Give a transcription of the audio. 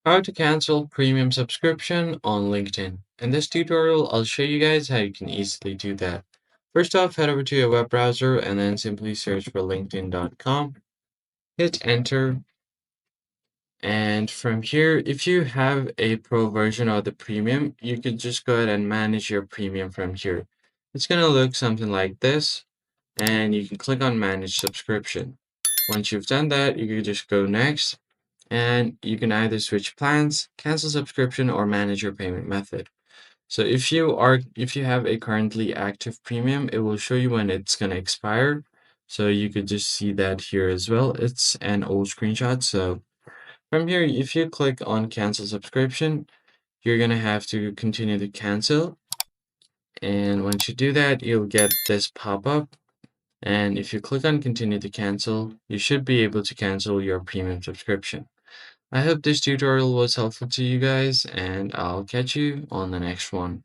How to cancel premium subscription on LinkedIn. In this tutorial, I'll show you guys how you can easily do that. First off, head over to your web browser and then simply search for linkedin.com. Hit enter. And from here, if you have a pro version of the premium, you can just go ahead and manage your premium from here. It's going to look something like this, and you can click on manage subscription. Once you've done that, you can just go next, and you can either switch plans, cancel subscription, or manage your payment method. So if you have a currently active premium, it will show you when it's going to expire. So you could just see that here as well. It's an old screenshot. So from here, if you click on cancel subscription, you're going to have to continue to cancel. And once you do that, you'll get this pop-up. And if you click on continue to cancel, you should be able to cancel your premium subscription. I hope this tutorial was helpful to you guys, and I'll catch you on the next one.